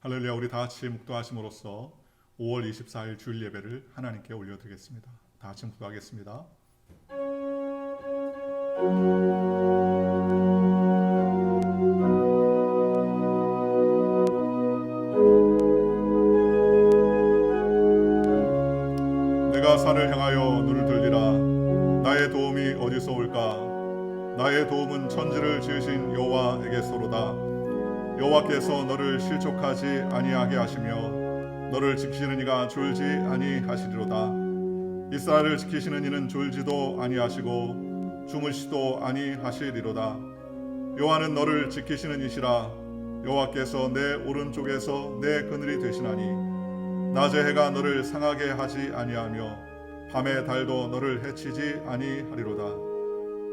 할렐루야. 우리 다 같이 묵도하심으로써 5월 24일 주일 예배를 하나님께 올려드리겠습니다. 다 같이 묵도하겠습니다. 내가 산을 향하여 눈을 들리라. 나의 도움이 어디서 올까? 나의 도움은 천지를 지으신 여호와에게서로다. 여호와께서 너를 실족하지 아니하게 하시며 너를 지키시는 이가 졸지 아니하시리로다. 이스라엘을 지키시는 이는 졸지도 아니하시고 주무시도 아니하시리로다. 여호와는 너를 지키시는 이시라. 여호와께서 내 오른쪽에서 내 그늘이 되시나니 낮의 해가 너를 상하게 하지 아니하며 밤의 달도 너를 해치지 아니하리로다.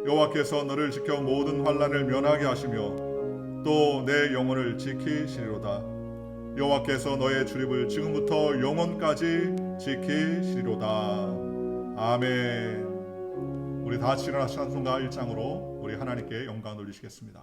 여호와께서 너를 지켜 모든 환난을 면하게 하시며 또 내 영혼을 지키시리로다. 여호와께서 너의 출입을 지금부터 영원까지 지키시리로다. 아멘. 우리 다 같이 일어나 찬송가 1장으로 우리 하나님께 영광 돌리시겠습니다.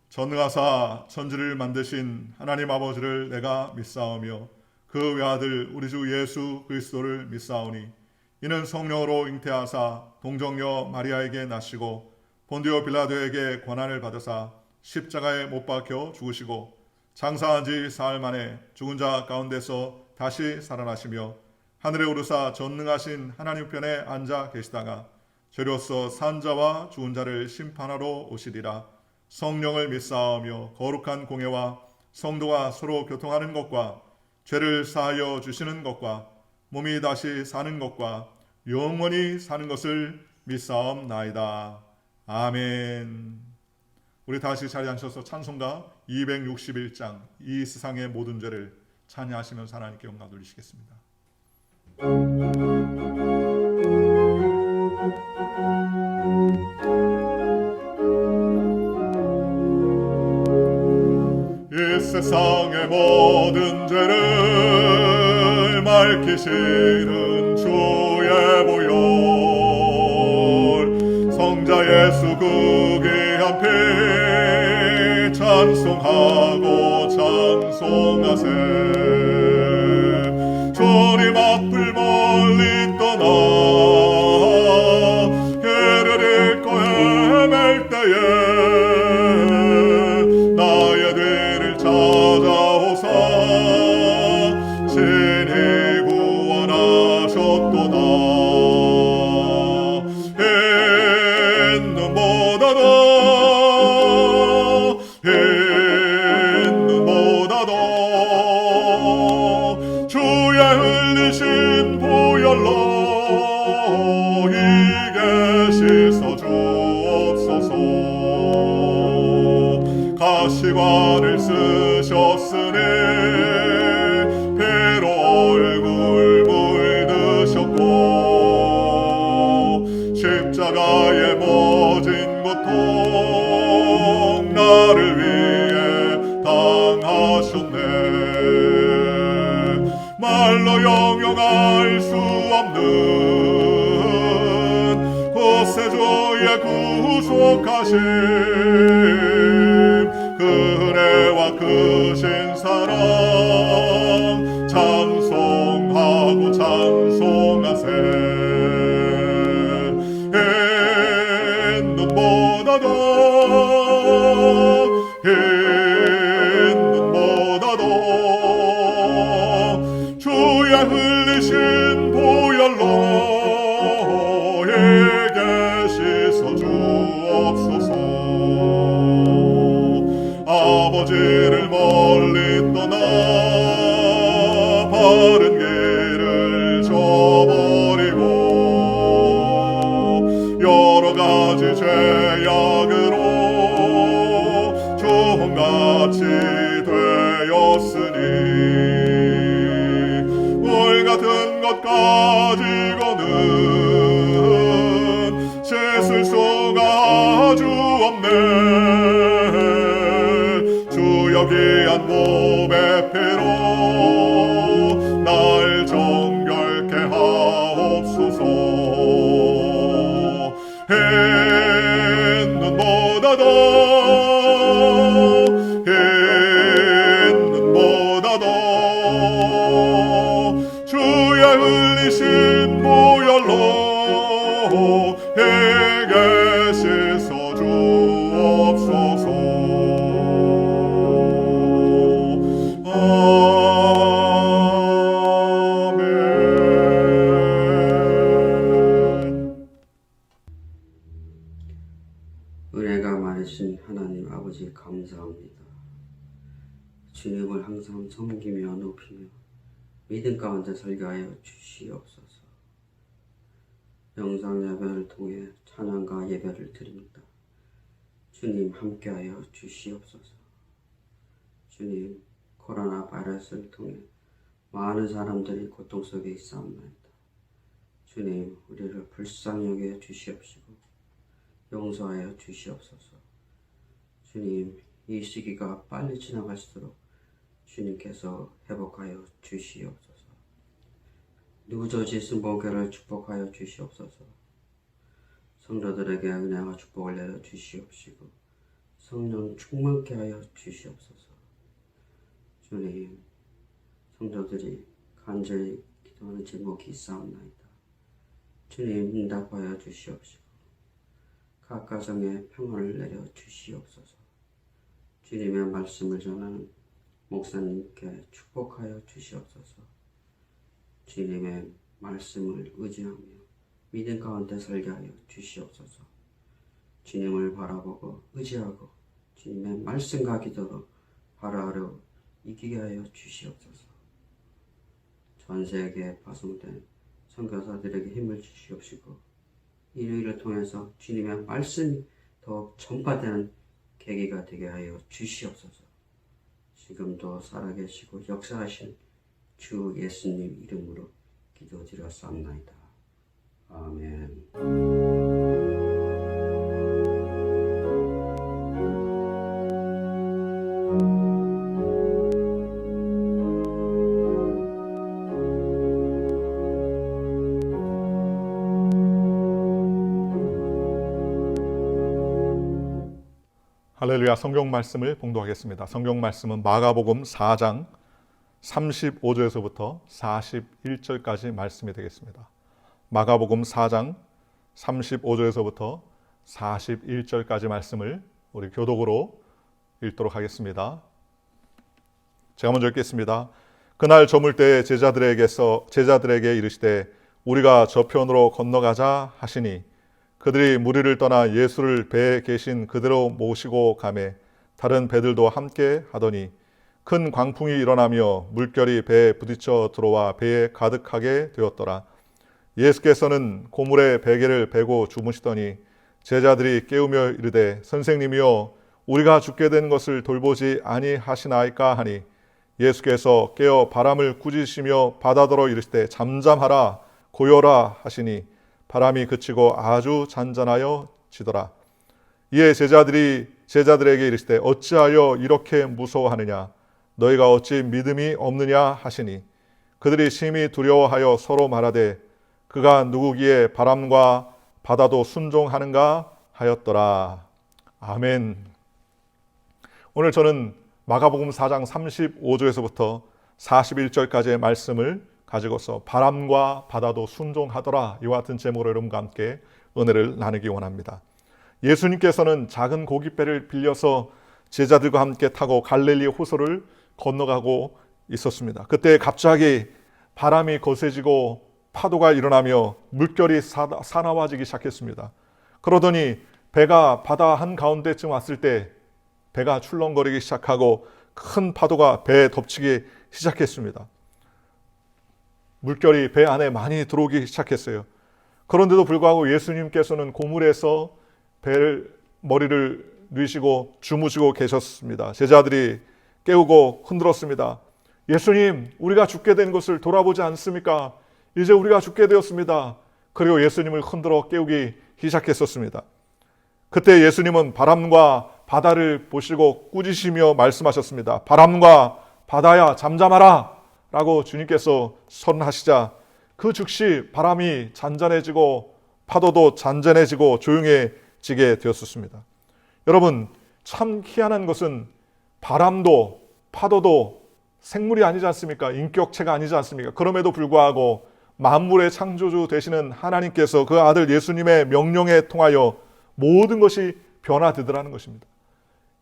전능하사 천지를 만드신 하나님 아버지를 내가 믿사오며 그 외아들 우리 주 예수 그리스도를 믿사오니 이는 성령으로 잉태하사 동정녀 마리아에게 나시고 본디오 빌라도에게 권한을 받으사 십자가에 못 박혀 죽으시고 장사한 지 사흘 만에 죽은 자 가운데서 다시 살아나시며 하늘에 오르사 전능하신 하나님 편에 앉아 계시다가 죄로서 산 자와 죽은 자를 심판하러 오시리라. 성령을 믿사오며 거룩한 공예와 성도가 서로 교통하는 것과 죄를 사하여 주시는 것과 몸이 다시 사는 것과 영원히 사는 것을 믿사옵나이다. 아멘. 우리 다시 자리에 앉으셔서 찬송가 261장 이 세상의 모든 죄를 찬양하시면서 하나님께 영광 돌리시겠습니다. 이 세상의 모든 죄를 맑히시는 주의 보혈 성자 예수 그 귀한 피 찬송하고 찬송하세. 주님 앞을 멀리 떠나 길을 잃고 헤맬 때에 나의 뒤를 찾아오사 친히 구원하셨도다. 흰 눈보다도 주의 흘리신 보혈로 이게 씻어 주옵소서. 가시관을 쓰셨으니 피로 얼굴 물드셨고 십자가에 모진 고통 나를 위해 당하셨네. 말로 영영할 수 없는 구세주의 구속하심 그 은혜와 크신 사랑 찬송하고 찬송하세. 흰 눈보다도 주의 흘리신 보혈로 이게 씻어 주옵소서. 제약으로 종같이 되었으니 울 같은 것 가지고는 씻을 수가 아주 없네. 주여 귀한 몸의 피로 날 정결케 하옵소서. 흰 눈보다도 주의 흘리신 보혈로 에게 씻어 주옵소서. 아멘. 은혜가 많으신 하나님 아버지 감사합니다. 주님을 항상 섬기며 높이며 믿음 가운데 설교하여 주시옵소서. 영상 예배를 통해 찬양과 예배를 드립니다. 주님 함께하여 주시옵소서. 주님, 코로나 바이러스를 통해 많은 사람들이 고통 속에 있사옵나이다. 주님, 우리를 불쌍히 여겨 주시옵시고 용서하여 주시옵소서. 주님, 이 시기가 빨리 지나갈수록 주님께서 회복하여 주시옵소서. 누저지신 목요를 축복하여 주시옵소서. 성도들에게 은혜와 축복을 내려 주시옵시고 성령 충만케 하여 주시옵소서. 주님, 성도들이 간절히 기도하는 제목이 있사옵나이다. 주님, 응답하여 주시옵시고 각 가정에 평안을 내려 주시옵소서. 주님의 말씀을 전하는 목사님께 축복하여 주시옵소서. 주님의 말씀을 의지하며 믿음 가운데 설계하여 주시옵소서. 주님을 바라보고 의지하고 주님의 말씀과 기도로 하루하루 이기게 하여 주시옵소서. 전 세계에 파송된 선교사들에게 힘을 주시옵시고 일요일을 통해서 주님의 말씀이 더욱 전파되는 계기가 되게 하여 주시옵소서. 지금도 살아계시고 역사하신 주 예수님 이름으로 기도드렸사옵나이다. 아멘. 할렐루야. 성경 말씀을 봉독하겠습니다. 성경 말씀은 마가복음 4장 35절에서부터 41절까지 말씀이 되겠습니다. 마가복음 4장 35절에서부터 41절까지 말씀을 우리 교독으로 읽도록 하겠습니다. 제가 먼저 읽겠습니다. 그날 저물 때 제자들에게 이르시되 우리가 저편으로 건너가자 하시니 그들이 무리를 떠나 예수를 배에 계신 그대로 모시고 가매 다른 배들도 함께 하더니 큰 광풍이 일어나며 물결이 배에 부딪혀 들어와 배에 가득하게 되었더라. 예수께서는 고물에 베개를 베고 주무시더니 제자들이 깨우며 이르되 선생님이여 우리가 죽게 된 것을 돌보지 아니하시나이까 하니 예수께서 깨어 바람을 꾸짖으시며 바다더러 이르시되 잠잠하라 고요라 하시니 바람이 그치고 아주 잔잔하여 지더라. 이에 제자들에게 이르시되 어찌하여 이렇게 무서워하느냐 너희가 어찌 믿음이 없느냐 하시니 그들이 심히 두려워하여 서로 말하되 그가 누구기에 바람과 바다도 순종하는가 하였더라. 아멘. 오늘 저는 마가복음 4장 35절에서부터 41절까지의 말씀을 가지고서 바람과 바다도 순종하더라 이와 같은 제목으로 여러분과 함께 은혜를 나누기 원합니다. 예수님께서는 작은 고깃배를 빌려서 제자들과 함께 타고 갈릴리 호수를 건너가고 있었습니다. 그때 갑자기 바람이 거세지고 파도가 일어나며 물결이 사나워지기 시작했습니다. 그러더니 배가 바다 한가운데쯤 왔을 때 배가 출렁거리기 시작하고 큰 파도가 배에 덮치기 시작했습니다. 물결이 배 안에 많이 들어오기 시작했어요. 그런데도 불구하고 예수님께서는 고물에서 배를 머리를 뉘시고 주무시고 계셨습니다. 제자들이 깨우고 흔들었습니다. 예수님, 우리가 죽게 된 것을 돌아보지 않습니까? 이제 우리가 죽게 되었습니다. 그리고 예수님을 흔들어 깨우기 시작했었습니다. 그때 예수님은 바람과 바다를 보시고 꾸짖으시며 말씀하셨습니다. 바람과 바다야 잠잠하라 라고 주님께서 선언하시자 그 즉시 바람이 잔잔해지고 파도도 잔잔해지고 조용해지게 되었습니다. 여러분, 참 희한한 것은 바람도 파도도 생물이 아니지 않습니까? 인격체가 아니지 않습니까? 그럼에도 불구하고 만물의 창조주 되시는 하나님께서 그 아들 예수님의 명령에 통하여 모든 것이 변화되더라는 것입니다.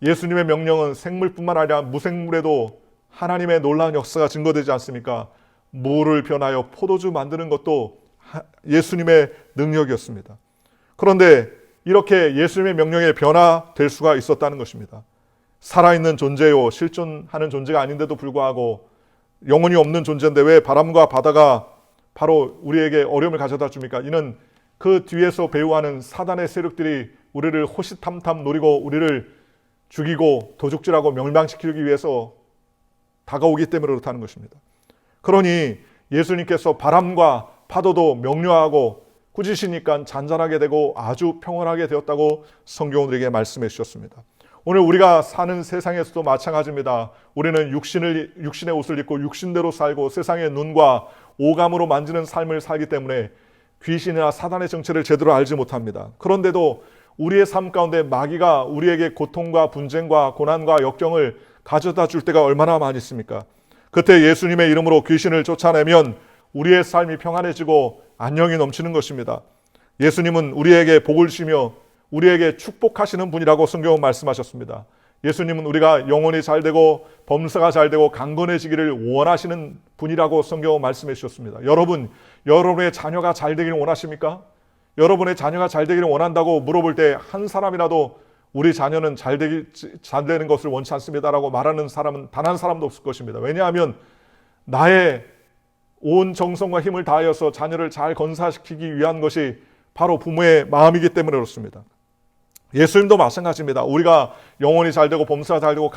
예수님의 명령은 생물뿐만 아니라 무생물에도 하나님의 놀라운 역사가 증거되지 않습니까? 물을 변하여 포도주 만드는 것도 예수님의 능력이었습니다. 그런데 이렇게 예수님의 명령에 변화될 수가 있었다는 것입니다. 살아있는 존재요, 실존하는 존재가 아닌데도 불구하고 영혼이 없는 존재인데 왜 바람과 바다가 바로 우리에게 어려움을 가져다 줍니까? 이는 그 뒤에서 배후하는 사단의 세력들이 우리를 호시탐탐 노리고 우리를 죽이고 도둑질하고 멸망시키기 위해서 다가오기 때문에 그렇다는 것입니다. 그러니 예수님께서 바람과 파도도 명료하고 꾸짖으시니까 잔잔하게 되고 아주 평온하게 되었다고 성경은 우리에게 말씀해 주셨습니다. 오늘 우리가 사는 세상에서도 마찬가지입니다. 우리는 육신의 옷을 입고 육신대로 살고 세상의 눈과 오감으로 만지는 삶을 살기 때문에 귀신이나 사단의 정체를 제대로 알지 못합니다. 그런데도 우리의 삶 가운데 마귀가 우리에게 고통과 분쟁과 고난과 역경을 가져다 줄 때가 얼마나 많이 있습니까? 그때 예수님의 이름으로 귀신을 쫓아내면 우리의 삶이 평안해지고 안녕이 넘치는 것입니다. 예수님은 우리에게 복을 주시며 우리에게 축복하시는 분이라고 성경은 말씀하셨습니다. 예수님은 우리가 영혼이 잘되고 범사가 잘되고 강건해지기를 원하시는 분이라고 성경은 말씀해 주셨습니다. 여러분, 여러분의 자녀가 잘되기를 원하십니까? 여러분의 자녀가 잘되기를 원한다고 물어볼 때 한 사람이라도 우리 자녀는 잘되는 것을 원치 않습니다라고 말하는 사람은 단 한 사람도 없을 것입니다. 왜냐하면 나의 온 정성과 힘을 다하여서 자녀를 잘 건사시키기 위한 것이 바로 부모의 마음이기 때문에 그렇습니다. 예수님도 마찬가지입니다. 우리가 영혼이 잘되고 범사가 잘되고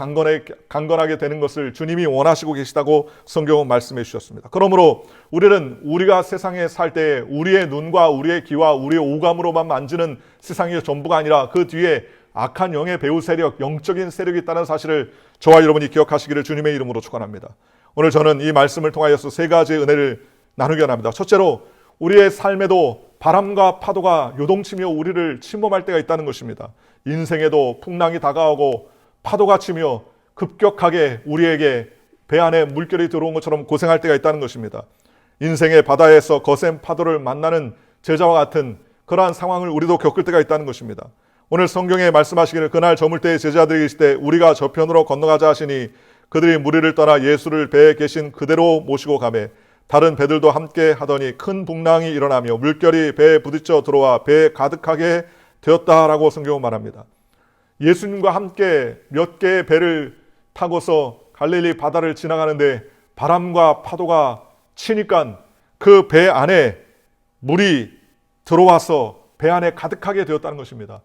강건하게 되는 것을 주님이 원하시고 계시다고 성경은 말씀해 주셨습니다. 그러므로 우리는 우리가 세상에 살 때 우리의 눈과 우리의 귀와 우리의 오감으로만 만지는 세상이 전부가 아니라 그 뒤에 악한 영의 배후 세력, 영적인 세력이 있다는 사실을 저와 여러분이 기억하시기를 주님의 이름으로 축원합니다. 오늘 저는 이 말씀을 통하여서 세 가지의 은혜를 나누기 원합니다. 첫째로 우리의 삶에도 바람과 파도가 요동치며 우리를 침범할 때가 있다는 것입니다. 인생에도 풍랑이 다가오고 파도가 치며 급격하게 우리에게 배 안에 물결이 들어온 것처럼 고생할 때가 있다는 것입니다. 인생의 바다에서 거센 파도를 만나는 제자와 같은 그러한 상황을 우리도 겪을 때가 있다는 것입니다. 오늘 성경에 말씀하시기를 그날 저물 때의 제자들이 계실 때 우리가 저편으로 건너가자 하시니 그들이 무리를 떠나 예수를 배에 계신 그대로 모시고 가매 다른 배들도 함께 하더니 큰 풍랑이 일어나며 물결이 배에 부딪혀 들어와 배에 가득하게 되었다라고 성경은 말합니다. 예수님과 함께 몇 개의 배를 타고서 갈릴리 바다를 지나가는데 바람과 파도가 치니까 그 배 안에 물이 들어와서 배 안에 가득하게 되었다는 것입니다.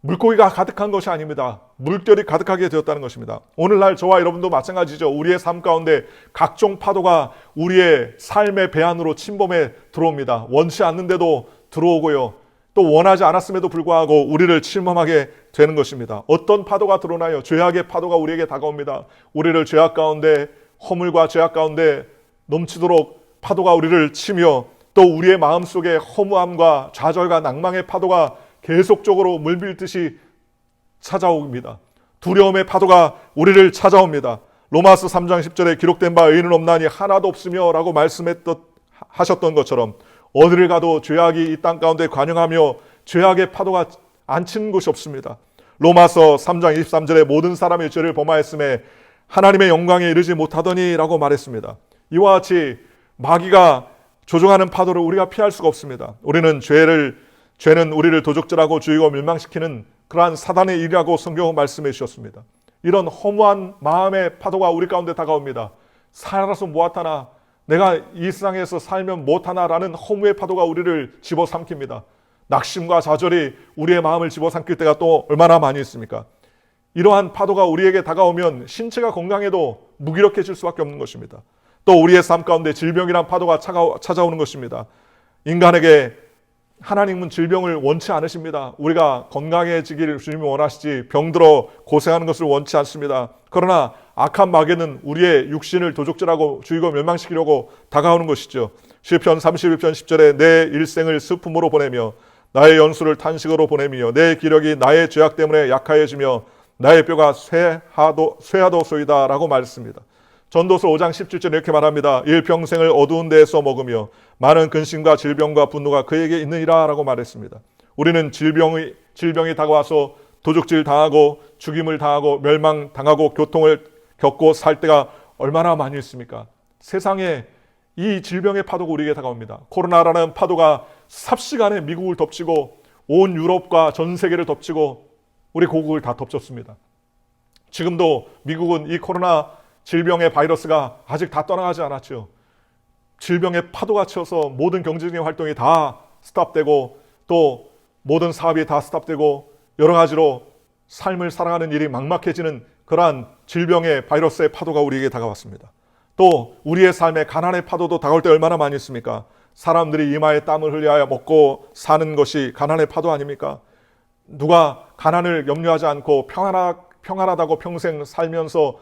물고기가 가득한 것이 아닙니다. 물결이 가득하게 되었다는 것입니다. 오늘날 저와 여러분도 마찬가지죠. 우리의 삶 가운데 각종 파도가 우리의 삶의 배 안으로 침범해 들어옵니다. 원치 않는데도 들어오고요. 또 원하지 않았음에도 불구하고 우리를 침범하게 되는 것입니다. 어떤 파도가 들어오나요? 죄악의 파도가 우리에게 다가옵니다. 우리를 죄악 가운데, 허물과 죄악 가운데 넘치도록 파도가 우리를 치며 또 우리의 마음속에 허무함과 좌절과 낭망의 파도가 계속적으로 물밀듯이 찾아옵니다. 두려움의 파도가 우리를 찾아옵니다. 로마서 3장 10절에 기록된 바 의인은 없나니 하나도 없으며 라고 말씀하셨던 것처럼 어디를 가도 죄악이 이 땅 가운데 관영하며 죄악의 파도가 안 치는 곳이 없습니다. 로마서 3장 23절에 모든 사람이 죄를 범하였음에 하나님의 영광에 이르지 못하더니 라고 말했습니다. 이와 같이 마귀가 조종하는 파도를 우리가 피할 수가 없습니다. 죄는 우리를 도적질하고 죽이고 멸망시키는 그러한 사단의 일이라고 성경은 말씀해 주셨습니다. 이런 허무한 마음의 파도가 우리 가운데 다가옵니다. 살아서 뭐하나, 내가 이 세상에서 살면 못하나라는 허무의 파도가 우리를 집어삼킵니다. 낙심과 좌절이 우리의 마음을 집어삼킬 때가 또 얼마나 많이 있습니까? 이러한 파도가 우리에게 다가오면 신체가 건강해도 무기력해질 수밖에 없는 것입니다. 또 우리의 삶 가운데 질병이란 파도가 찾아오는 것입니다. 인간에게 하나님은 질병을 원치 않으십니다. 우리가 건강해지기를 주님이 원하시지 병들어 고생하는 것을 원치 않습니다. 그러나 악한 마귀는 우리의 육신을 도적질하고 죽이고 멸망시키려고 다가오는 것이죠. 시편 31편 10절에 내 일생을 슬픔으로 보내며 나의 연수를 탄식으로 보내며 내 기력이 나의 죄악 때문에 약하여지며 나의 뼈가 쇠하도소이다 라고 말했습니다. 전도서 5장 17절 이렇게 말합니다. 일평생을 어두운 데에서 먹으며 많은 근심과 질병과 분노가 그에게 있느니라 라고 말했습니다. 우리는 질병이 다가와서 도둑질 당하고 죽임을 당하고 멸망당하고 고통을 겪고 살 때가 얼마나 많이 있습니까? 세상에 이 질병의 파도가 우리에게 다가옵니다. 코로나라는 파도가 삽시간에 미국을 덮치고 온 유럽과 전 세계를 덮치고 우리 고국을 다 덮쳤습니다. 지금도 미국은 이 코로나 질병의 바이러스가 아직 다 떠나가지 않았죠. 질병의 파도가 쳐서 모든 경제적인 활동이 다 스탑되고 또 모든 사업이 다 스탑되고 여러 가지로 삶을 살아가는 일이 막막해지는 그러한 질병의 바이러스의 파도가 우리에게 다가왔습니다. 또 우리의 삶에 가난의 파도도 다가올 때 얼마나 많이 있습니까? 사람들이 이마에 땀을 흘려야 먹고 사는 것이 가난의 파도 아닙니까? 누가 가난을 염려하지 않고 평안하다고 평생 살면서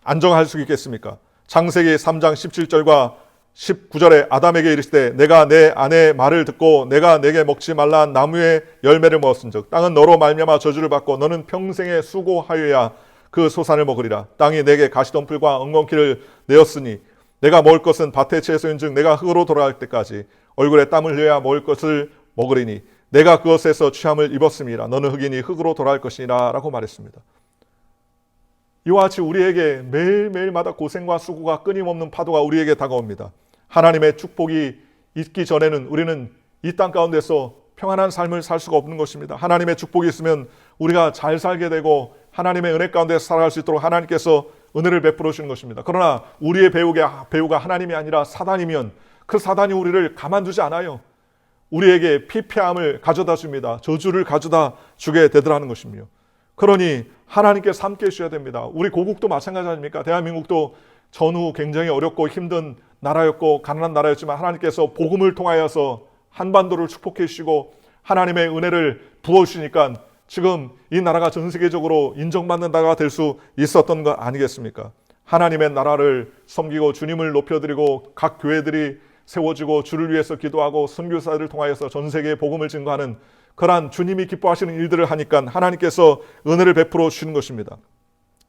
안정할 수 있겠습니까? 창세기 3장 17절과 19절에 아담에게 이르시되 내가 내 아내의 말을 듣고 내가 내게 먹지 말라 한 나무의 열매를 먹었은즉 땅은 너로 말미암아 저주를 받고 너는 평생에 수고하여야 그 소산을 먹으리라. 땅이 내게 가시덤불과 엉겅퀴를 내었으니 내가 먹을 것은 밭의 채소인즉 내가 흙으로 돌아갈 때까지 얼굴에 땀을 흘려야 먹을 것을 먹으리니 내가 그것에서 취함을 입었음이라. 너는 흙이니 흙으로 돌아갈 것이니라 라고 말했습니다. 이와 같이 우리에게 매일매일마다 고생과 수고가 끊임없는 파도가 우리에게 다가옵니다. 하나님의 축복이 있기 전에는 우리는 이 땅 가운데서 평안한 삶을 살 수가 없는 것입니다. 하나님의 축복이 있으면 우리가 잘 살게 되고 하나님의 은혜 가운데 살아갈 수 있도록 하나님께서 은혜를 베풀어 주시는 것입니다. 그러나 우리의 배우가 하나님이 아니라 사단이면 그 사단이 우리를 가만두지 않아요. 우리에게 피폐함을 가져다 줍니다. 저주를 가져다 주게 되더라는 것입니다. 그러니 하나님께서 함께 해주셔야 됩니다. 우리 고국도 마찬가지 아닙니까? 대한민국도 전후 굉장히 어렵고 힘든 나라였고 가난한 나라였지만 하나님께서 복음을 통하여서 한반도를 축복해 주시고 하나님의 은혜를 부어주시니까 지금 이 나라가 전 세계적으로 인정받는 나라가 될 수 있었던 것 아니겠습니까? 하나님의 나라를 섬기고 주님을 높여드리고 각 교회들이 세워지고 주를 위해서 기도하고 선교사들을 통하여서 전 세계에 복음을 증거하는 그러한 주님이 기뻐하시는 일들을 하니까 하나님께서 은혜를 베풀어 주시는 것입니다.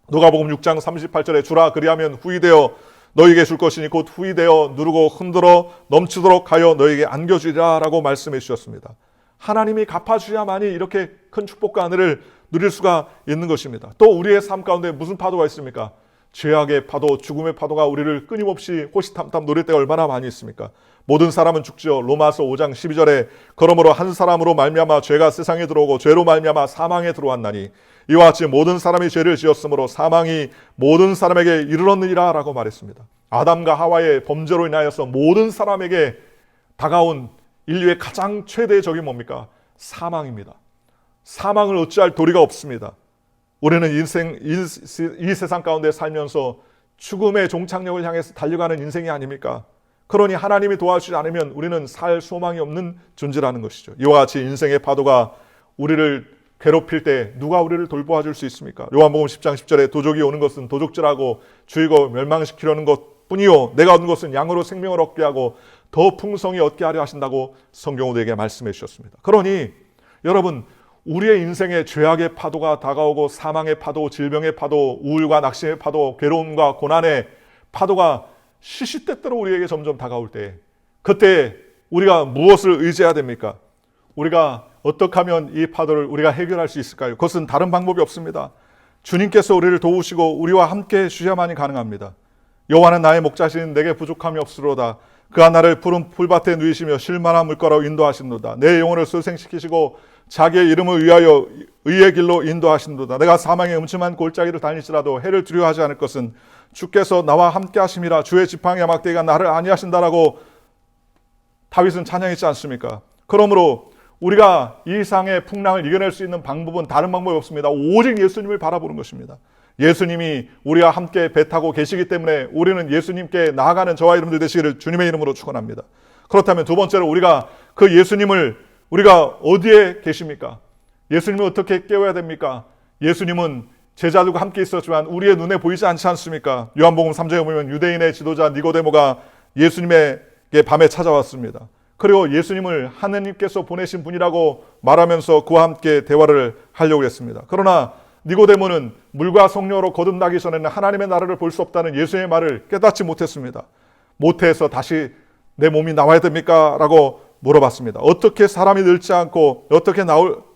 누가복음 6장 38절에 주라 그리하면 후이되어 너에게 줄 것이니 곧 후이되어 누르고 흔들어 넘치도록 하여 너에게 안겨주리라 라고 말씀해 주셨습니다. 하나님이 갚아주셔야만이 이렇게 큰 축복과 은혜를 누릴 수가 있는 것입니다. 또 우리의 삶 가운데 무슨 파도가 있습니까? 죄악의 파도, 죽음의 파도가 우리를 끊임없이 호시탐탐 노릴 때가 얼마나 많이 있습니까? 모든 사람은 죽지요. 로마서 5장 12절에 그러므로 한 사람으로 말미암아 죄가 세상에 들어오고 죄로 말미암아 사망에 들어왔나니 이와 같이 모든 사람이 죄를 지었으므로 사망이 모든 사람에게 이르렀느니라 라고 말했습니다. 아담과 하와의 범죄로 인하여서 모든 사람에게 다가온 인류의 가장 최대의 적이 뭡니까? 사망입니다. 사망을 어찌할 도리가 없습니다. 우리는 이 세상 가운데 살면서 죽음의 종착역을 향해서 달려가는 인생이 아닙니까? 그러니 하나님이 도와주지 않으면 우리는 살 소망이 없는 존재라는 것이죠. 이와 같이 인생의 파도가 우리를 괴롭힐 때 누가 우리를 돌보아줄 수 있습니까? 요한복음 10장 10절에 도적이 오는 것은 도적질하고 죽이고 멸망시키려는 것뿐이요 내가 얻은 것은 양으로 생명을 얻게 하고 더 풍성히 얻게 하려 하신다고 성경은 우리에게 말씀해 주셨습니다. 그러니 여러분 우리의 인생에 죄악의 파도가 다가오고 사망의 파도, 질병의 파도, 우울과 낙심의 파도, 괴로움과 고난의 파도가 시시때때로 우리에게 점점 다가올 때 그때 우리가 무엇을 의지해야 됩니까? 우리가 어떻게 하면 이 파도를 우리가 해결할 수 있을까요? 그것은 다른 방법이 없습니다. 주님께서 우리를 도우시고 우리와 함께 해주셔야만이 가능합니다. 여호와는 나의 목자시니 내게 부족함이 없으로다. 그가 나를 푸른 풀밭에 누이시며 쉴만한 물가로 인도하시노다. 내 영혼을 소생시키시고 자기의 이름을 위하여 의의 길로 인도하시노다. 내가 사망의 음침한 골짜기를 다닐지라도 해를 두려워하지 않을 것은 주께서 나와 함께 하심이라. 주의 지팡이와 막대기가 나를 안위하신다라고 다윗은 찬양했지 않습니까? 그러므로 우리가 이 세상의 풍랑을 이겨낼 수 있는 방법은 다른 방법이 없습니다. 오직 예수님을 바라보는 것입니다. 예수님이 우리와 함께 배 타고 계시기 때문에 우리는 예수님께 나아가는 저와 여러분들 되시기를 주님의 이름으로 축원합니다. 그렇다면 두 번째로 우리가 그 예수님을 우리가 어디에 계십니까? 예수님을 어떻게 깨워야 됩니까? 예수님은 제자들과 함께 있었지만 우리의 눈에 보이지 않지 않습니까? 요한복음 3장에 보면 유대인의 지도자 니고데모가 예수님에게 밤에 찾아왔습니다. 그리고 예수님을 하느님께서 보내신 분이라고 말하면서 그와 함께 대화를 하려고 했습니다. 그러나 니고데모는 물과 성령으로 거듭나기 전에는 하나님의 나라를 볼 수 없다는 예수님의 말을 깨닫지 못했습니다. 모태에서 다시 내 몸이 나와야 됩니까? 라고 물어봤습니다. 어떻게 사람이 늙지 않고 어떻게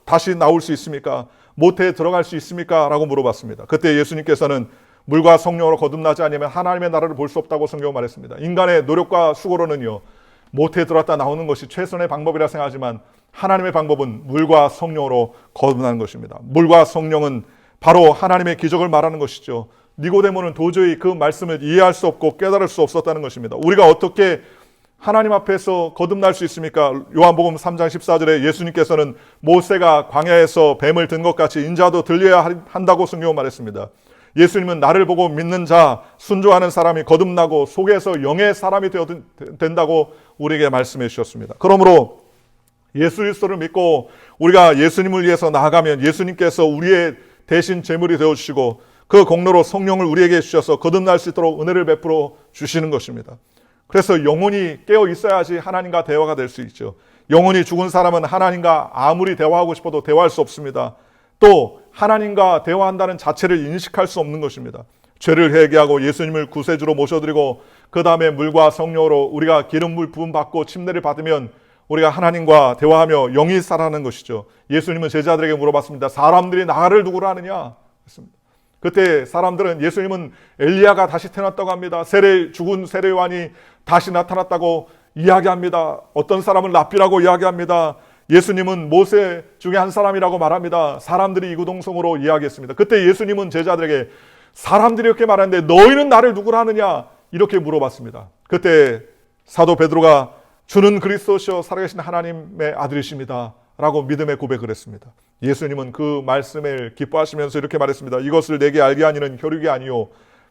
다시 나올 수 있습니까? 모태에 들어갈 수 있습니까? 라고 물어봤습니다. 그때 예수님께서는 물과 성령으로 거듭나지 않으면 하나님의 나라를 볼 수 없다고 성경은 말했습니다. 인간의 노력과 수고로는요, 모태에 들어왔다 나오는 것이 최선의 방법이라 생각하지만 하나님의 방법은 물과 성령으로 거듭나는 것입니다. 물과 성령은 바로 하나님의 기적을 말하는 것이죠. 니고데모는 도저히 그 말씀을 이해할 수 없고 깨달을 수 없었다는 것입니다. 우리가 어떻게 하나님 앞에서 거듭날 수 있습니까? 요한복음 3장 14절에 예수님께서는 모세가 광야에서 뱀을 든 것 같이 인자도 들려야 한다고 성경은 말했습니다. 예수님은 나를 보고 믿는 자, 순종하는 사람이 거듭나고 속에서 영의 사람이 된다고 우리에게 말씀해 주셨습니다. 그러므로 예수 그리스도를 믿고 우리가 예수님을 위해서 나아가면 예수님께서 우리의 대신 제물이 되어주시고 그 공로로 성령을 우리에게 주셔서 거듭날 수 있도록 은혜를 베풀어 주시는 것입니다. 그래서 영혼이 깨어 있어야지 하나님과 대화가 될 수 있죠. 영혼이 죽은 사람은 하나님과 아무리 대화하고 싶어도 대화할 수 없습니다. 또 하나님과 대화한다는 자체를 인식할 수 없는 것입니다. 죄를 회개하고 예수님을 구세주로 모셔드리고 그 다음에 물과 성령으로 우리가 기름물 부음 받고 침례를 받으면 우리가 하나님과 대화하며 영이 살아나는 것이죠. 예수님은 제자들에게 물어봤습니다. 사람들이 나를 누구로 하느냐? 했습니다. 그때 사람들은 예수님은 엘리야가 다시 태어났다고 합니다. 죽은 세례요한이 다시 나타났다고 이야기합니다. 어떤 사람은 랍비라고 이야기합니다. 예수님은 모세 중에 한 사람이라고 말합니다. 사람들이 이구동성으로 이야기했습니다. 그때 예수님은 제자들에게 사람들이 이렇게 말하는데 너희는 나를 누구라 하느냐? 이렇게 물어봤습니다. 그때 사도 베드로가 주는 그리스도시요 살아계신 하나님의 아들이십니다 라고 믿음의 고백을 했습니다. 예수님은 그 말씀을 기뻐하시면서 이렇게 말했습니다. 이것을 내게 알게 하니는 혈육이 아니요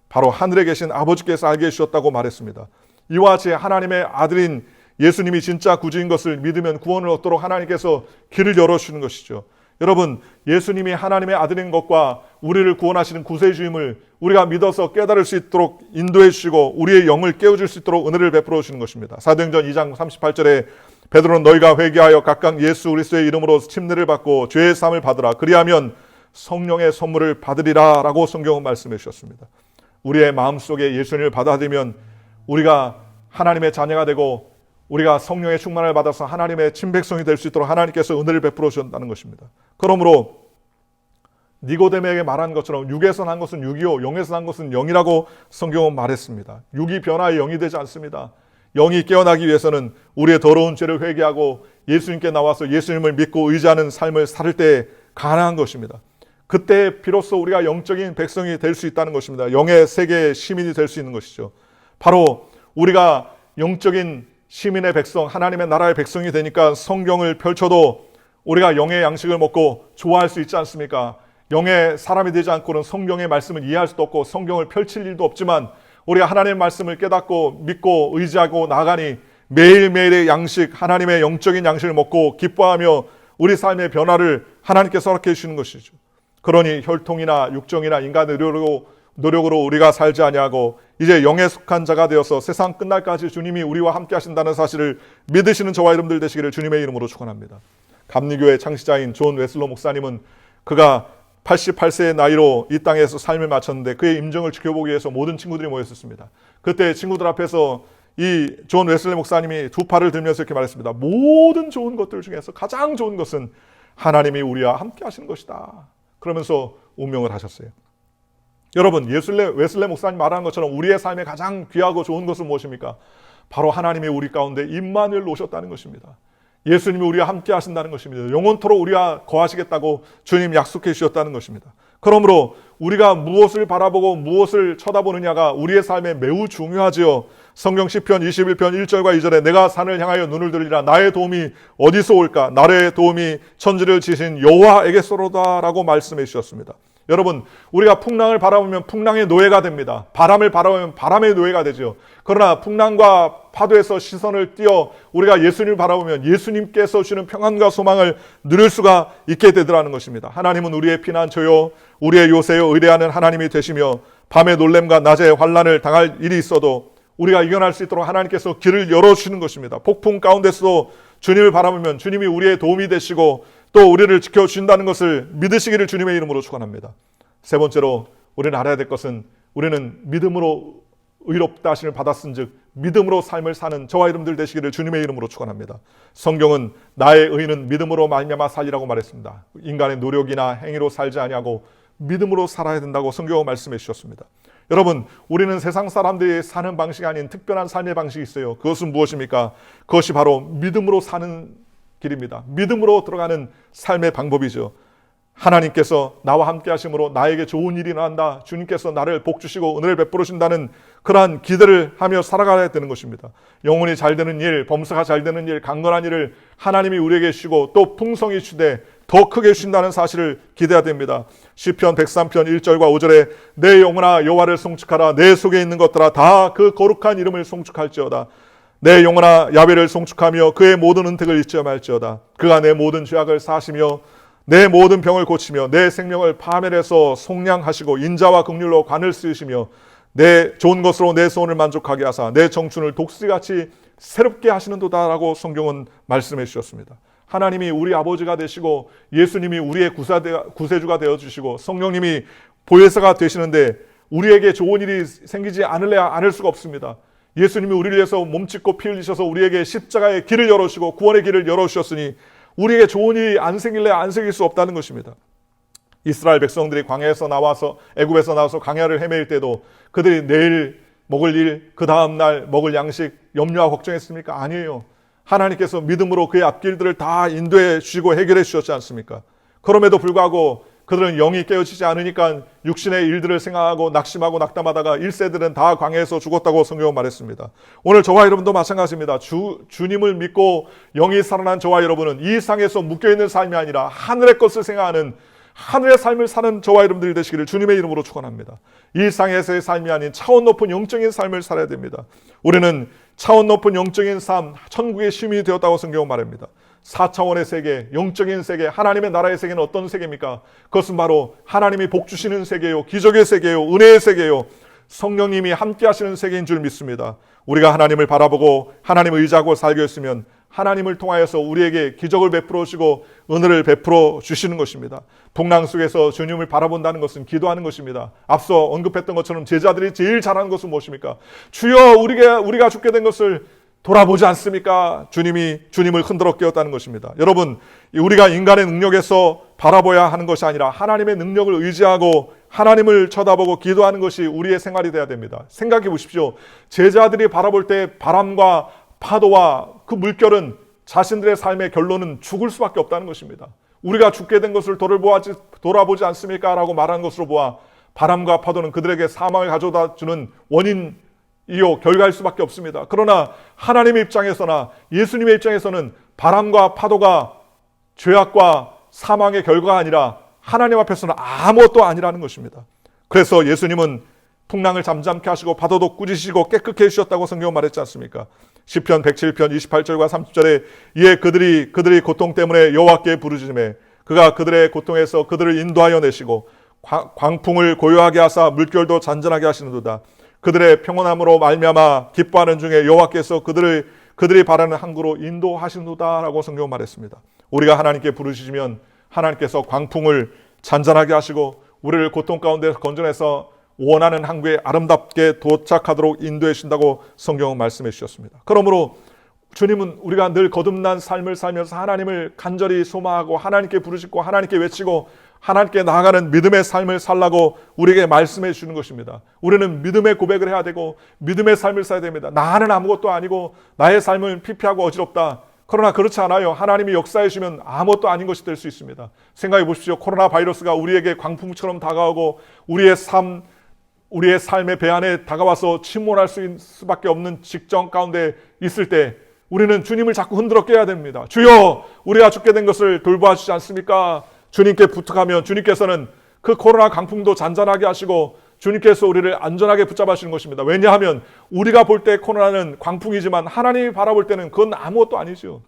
바로 하늘에 계신 아버지께서 알게 해주셨다고 말했습니다. 이와 같이 하나님의 아들인 예수님이 진짜 구주인 것을 믿으면 구원을 얻도록 하나님께서 길을 열어주시는 것이죠. 여러분, 예수님이 하나님의 아들인 것과 우리를 구원하시는 구세주임을 우리가 믿어서 깨달을 수 있도록 인도해 주시고 우리의 영을 깨워줄 수 있도록 은혜를 베풀어 주시는 것입니다. 사도행전 2장 38절에 베드로는 너희가 회개하여 각각 예수 그리스도의 이름으로 침례를 받고 죄의 사함을 받으라. 그리하면 성령의 선물을 받으리라 라고 성경은 말씀해 주셨습니다. 우리의 마음속에 예수님을 받아들이면 우리가 하나님의 자녀가 되고 우리가 성령의 충만을 받아서 하나님의 친백성이 될 수 있도록 하나님께서 은혜를 베풀어 주셨다는 것입니다. 그러므로 니고데모에게 말한 것처럼 육에서 난 것은 육이요 영에서 난 것은 영이라고 성경은 말했습니다. 육이 변화의 영이 되지 않습니다. 영이 깨어나기 위해서는 우리의 더러운 죄를 회개하고 예수님께 나와서 예수님을 믿고 의지하는 삶을 살 때 가능한 것입니다. 그때 비로소 우리가 영적인 백성이 될 수 있다는 것입니다. 영의 세계의 시민이 될 수 있는 것이죠. 바로 우리가 영적인 시민의 백성, 하나님의 나라의 백성이 되니까 성경을 펼쳐도 우리가 영의 양식을 먹고 좋아할 수 있지 않습니까? 영의 사람이 되지 않고는 성경의 말씀을 이해할 수도 없고 성경을 펼칠 일도 없지만 우리가 하나님의 말씀을 깨닫고 믿고 의지하고 나아가니 매일매일의 양식, 하나님의 영적인 양식을 먹고 기뻐하며 우리 삶의 변화를 하나님께서 허락해 주시는 것이죠. 그러니 혈통이나 육정이나 인간의 노력으로 우리가 살지 아니하고 이제 영에 속한 자가 되어서 세상 끝날까지 주님이 우리와 함께 하신다는 사실을 믿으시는 저와 여러분들 되시기를 주님의 이름으로 축원합니다. 감리교회 창시자인 존 웨슬로 목사님은 그가 88세의 나이로 이 땅에서 삶을 마쳤는데 그의 임종을 지켜보기 위해서 모든 친구들이 모였었습니다. 그때 친구들 앞에서 이 존 웨슬리 목사님이 두 팔을 들면서 이렇게 말했습니다. 모든 좋은 것들 중에서 가장 좋은 것은 하나님이 우리와 함께 하시는 것이다. 그러면서 운명을 하셨어요. 여러분, 웨슬리 목사님 말하는 것처럼 우리의 삶에 가장 귀하고 좋은 것은 무엇입니까? 바로 하나님이 우리 가운데 임마누엘 오셨다는 것입니다. 예수님이 우리와 함께 하신다는 것입니다. 영원토록 우리와 거하시겠다고 주님 약속해 주셨다는 것입니다. 그러므로 우리가 무엇을 바라보고 무엇을 쳐다보느냐가 우리의 삶에 매우 중요하지요. 성경 시편 21편 1절과 2절에 내가 산을 향하여 눈을 들리라 나의 도움이 어디서 올까? 나의 도움이 천지를 지신 여호와에게서로다 라고 말씀해 주셨습니다. 여러분, 우리가 풍랑을 바라보면 풍랑의 노예가 됩니다. 바람을 바라보면 바람의 노예가 되죠. 그러나 풍랑과 파도에서 시선을 띄어 우리가 예수님을 바라보면 예수님께서 주는 평안과 소망을 누릴 수가 있게 되더라는 것입니다. 하나님은 우리의 피난처요 우리의 요새요 의뢰하는 하나님이 되시며 밤의 놀램과 낮의 환난을 당할 일이 있어도 우리가 이겨낼 수 있도록 하나님께서 길을 열어주시는 것입니다. 폭풍 가운데서도 주님을 바라보면 주님이 우리의 도움이 되시고 또 우리를 지켜주신다는 것을 믿으시기를 주님의 이름으로 축원합니다. 세 번째로 우리는 알아야 될 것은 우리는 믿음으로 의롭다 하심을 받았은즉 믿음으로 삶을 사는 저와 여러분들 되시기를 주님의 이름으로 축원합니다. 성경은 나의 의는 믿음으로 말미암아 살리라고 말했습니다. 인간의 노력이나 행위로 살지 아니하고 믿음으로 살아야 된다고 성경은 말씀해 주셨습니다. 여러분, 우리는 세상 사람들이 사는 방식이 아닌 특별한 삶의 방식이 있어요. 그것은 무엇입니까? 그것이 바로 믿음으로 사는 길입니다. 믿음으로 들어가는 삶의 방법이죠. 하나님께서 나와 함께 하심으로 나에게 좋은 일이 난다. 주님께서 나를 복주시고 은혜를 베풀어 주신다는 그러한 기대를 하며 살아가야 되는 것입니다. 영혼이 잘 되는 일, 범사가 잘 되는 일, 강건한 일을 하나님이 우리에게 주시고 또 풍성히 주되 더 크게 주신다는 사실을 기대해야 됩니다. 시편 103편 1절과 5절에 내 영혼아 여호와를 송축하라. 내 속에 있는 것들아 다 그 거룩한 이름을 송축할지어다. 내 영혼아 야훼를 송축하며 그의 모든 은택을 잊지 말지어다. 그가 내 모든 죄악을 사하시며 내 모든 병을 고치며 내 생명을 파멸해서 속량하시고 인자와 긍휼로 관을 쓰시며 내 좋은 것으로 내 소원을 만족하게 하사 내 청춘을 독수리같이 새롭게 하시는도다라고 성경은 말씀해 주셨습니다. 하나님이 우리 아버지가 되시고 예수님이 우리의 구세주가 되어주시고 성령님이 보혜사가 되시는데 우리에게 좋은 일이 생기지 않을 수가 없습니다. 예수님이 우리를 위해서 몸짓고 피 흘리셔서 우리에게 십자가의 길을 열어주시고 구원의 길을 열어주셨으니 우리에게 좋은 일이 안 생길 수 없다는 것입니다. 이스라엘 백성들이 광야에서 나와서 애굽에서 나와서 광야를 헤매일 때도 그들이 내일 먹을 일, 그 다음 날 먹을 양식 염려하고 걱정했습니까? 아니에요. 하나님께서 믿음으로 그의 앞길들을 다 인도해 주시고 해결해 주셨지 않습니까? 그럼에도 불구하고 그들은 영이 깨어지지 않으니까 육신의 일들을 생각하고 낙심하고 낙담하다가 1세들은 다 광야에서 죽었다고 성경은 말했습니다. 오늘 저와 여러분도 마찬가지입니다. 주님을 믿고 영이 살아난 저와 여러분은 이 상에서 묶여있는 삶이 아니라 하늘의 것을 생각하는 하늘의 삶을 사는 저와 여러분들이 되시기를 주님의 이름으로 축원합니다. 이 상에서의 삶이 아닌 차원 높은 영적인 삶을 살아야 됩니다. 우리는 차원 높은 영적인 삶, 천국의 시민이 되었다고 성경은 말합니다. 4차원의 세계, 영적인 세계, 하나님의 나라의 세계는 어떤 세계입니까? 그것은 바로 하나님이 복 주시는 세계요, 기적의 세계요, 은혜의 세계요, 성령님이 함께 하시는 세계인 줄 믿습니다. 우리가 하나님을 바라보고 하나님을 의지하고 살게 했으면 하나님을 통하여서 우리에게 기적을 베풀어 주시고 은혜를 베풀어 주시는 것입니다. 풍랑 속에서 주님을 바라본다는 것은 기도하는 것입니다. 앞서 언급했던 것처럼 제자들이 제일 잘하는 것은 무엇입니까? 주여 우리가 죽게 된 것을 돌아보지 않습니까? 주님을 흔들어 깨웠다는 것입니다. 여러분, 우리가 인간의 능력에서 바라봐야 하는 것이 아니라 하나님의 능력을 의지하고 하나님을 쳐다보고 기도하는 것이 우리의 생활이 되어야 됩니다. 생각해 보십시오. 제자들이 바라볼 때 바람과 파도와 그 물결은 자신들의 삶의 결론은 죽을 수밖에 없다는 것입니다. 우리가 죽게 된 것을 돌아보지 않습니까? 라고 말하는 것으로 보아 바람과 파도는 그들에게 사망을 가져다 주는 원인이요 결과일 수밖에 없습니다. 그러나 하나님의 입장에서나 예수님의 입장에서는 바람과 파도가 죄악과 사망의 결과가 아니라 하나님 앞에서는 아무것도 아니라는 것입니다. 그래서 예수님은 풍랑을 잠잠케 하시고 파도도 꾸짖으시고 깨끗게 해주셨다고 성경은 말했지 않습니까? 시편 107편 28절과 30절에 이에 그들이 고통 때문에 여호와께 부르짖으매 그가 그들의 고통에서 그들을 인도하여 내시고 광풍을 고요하게 하사 물결도 잔잔하게 하시는도다. 그들의 평온함으로 말미암아 기뻐하는 중에 여호와께서 그들이 바라는 항구로 인도하시는도다라고 성경은 말했습니다. 우리가 하나님께 부르짖으면 하나님께서 광풍을 잔잔하게 하시고 우리를 고통 가운데서 건져내서 원하는 항구에 아름답게 도착하도록 인도해 주신다고 성경은 말씀해 주셨습니다. 그러므로 주님은 우리가 늘 거듭난 삶을 살면서 하나님을 간절히 소망하고 하나님께 부르짖고 하나님께 외치고 하나님께 나아가는 믿음의 삶을 살라고 우리에게 말씀해 주는 것입니다. 우리는 믿음의 고백을 해야 되고 믿음의 삶을 살아야 됩니다. 나는 아무것도 아니고 나의 삶은 피폐하고 어지럽다. 그러나 그렇지 않아요. 하나님이 역사해 주면 아무것도 아닌 것이 될 수 있습니다. 생각해 보십시오. 코로나 바이러스가 우리에게 광풍처럼 다가오고 우리의 삶의 배 안에 다가와서 침몰할 수밖에 없는 직전 가운데 있을 때 우리는 주님을 자꾸 흔들어 깨야 됩니다. 주여, 우리가 죽게 된 것을 돌보아 주지 않습니까? 주님께 부탁하면 주님께서는 그 코로나 강풍도 잔잔하게 하시고 주님께서 우리를 안전하게 붙잡아 주시는 것입니다. 왜냐하면 우리가 볼 때 코로나는 광풍이지만 하나님이 바라볼 때는 그건 아무것도 아니죠.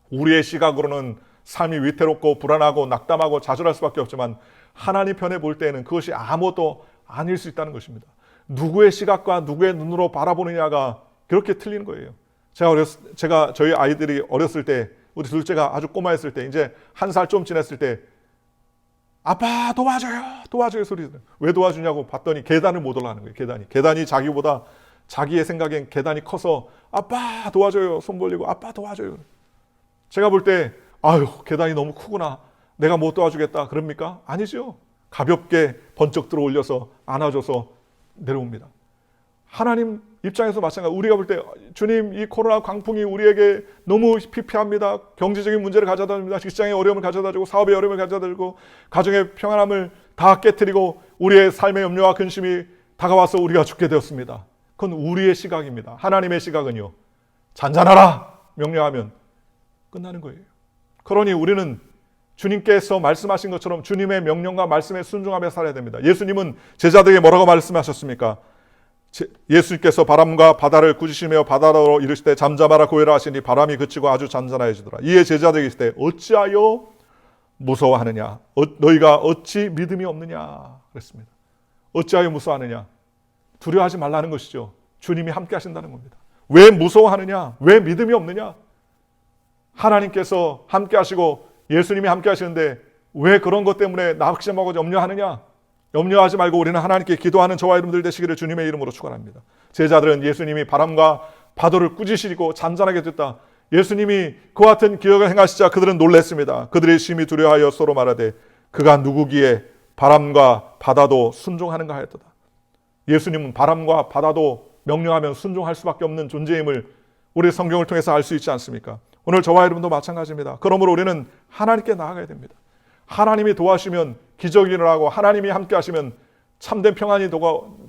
우리의 시각으로는 삶이 위태롭고 불안하고 낙담하고 좌절할 수밖에 없지만 하나님 편에 볼 때는 그것이 아무것도 아닐 수 있다는 것입니다. 누구의 시각과 누구의 눈으로 바라보느냐가 그렇게 틀리는 거예요. 제가 저희 아이들이 어렸을 때, 우리 둘째가 아주 꼬마였을 때, 이제 1살 좀 지났을 때 아빠 도와줘요 소리 들어요. 왜 도와주냐고 봤더니 계단을 못 올라가는 거예요. 계단이 자기보다 자기의 생각엔 계단이 커서 아빠 도와줘요 손 벌리고 아빠 도와줘요. 제가 볼 때 아유 계단이 너무 크구나 내가 못 도와주겠다 그럽니까? 아니죠. 가볍게 번쩍 들어 올려서 안아줘서 내려옵니다. 하나님 입장에서 마찬가지. 우리가 볼 때 주님 이 코로나 광풍이 우리에게 너무 피폐합니다. 경제적인 문제를 가져다 줍니다. 직장의 어려움을 가져다 주고 사업의 어려움을 가져다 주고 가정의 평안함을 다 깨트리고 우리의 삶의 염려와 근심이 다가와서 우리가 죽게 되었습니다. 그건 우리의 시각입니다. 하나님의 시각은요. 잔잔하라 명령하면 끝나는 거예요. 그러니 우리는 주님께서 말씀하신 것처럼 주님의 명령과 말씀에 순종하며 살아야 됩니다. 예수님은 제자들에게 뭐라고 말씀하셨습니까? 예수님께서 바람과 바다를 꾸짖으며 바다로 이르시되 잠잠하라 고요라 하시니 바람이 그치고 아주 잔잔해지더라. 이에 제자들이 이르시되 어찌하여 무서워하느냐 너희가 어찌 믿음이 없느냐 그랬습니다. 어찌하여 무서워하느냐? 두려워하지 말라는 것이죠. 주님이 함께 하신다는 겁니다. 왜 무서워하느냐? 왜 믿음이 없느냐? 하나님께서 함께 하시고 예수님이 함께 하시는데 왜 그런 것 때문에 낙심하고 염려하느냐? 염려하지 말고 우리는 하나님께 기도하는 저와 여러분들 되시기를 주님의 이름으로 축원합니다. 제자들은 예수님이 바람과 파도를 꾸짖으시고 잔잔하게 됐다. 예수님이 그와 같은 기적을 행하시자 그들은 놀랐습니다. 그들이 심히 두려워하여 서로 말하되 그가 누구기에 바람과 바다도 순종하는가 하였도다. 예수님은 바람과 바다도 명령하면 순종할 수밖에 없는 존재임을 우리 성경을 통해서 알 수 있지 않습니까? 오늘 저와 여러분도 마찬가지입니다. 그러므로 우리는 하나님께 나아가야 됩니다. 하나님이 도와주시면 기적이 일어나고 하나님이 함께 하시면 참된 평안이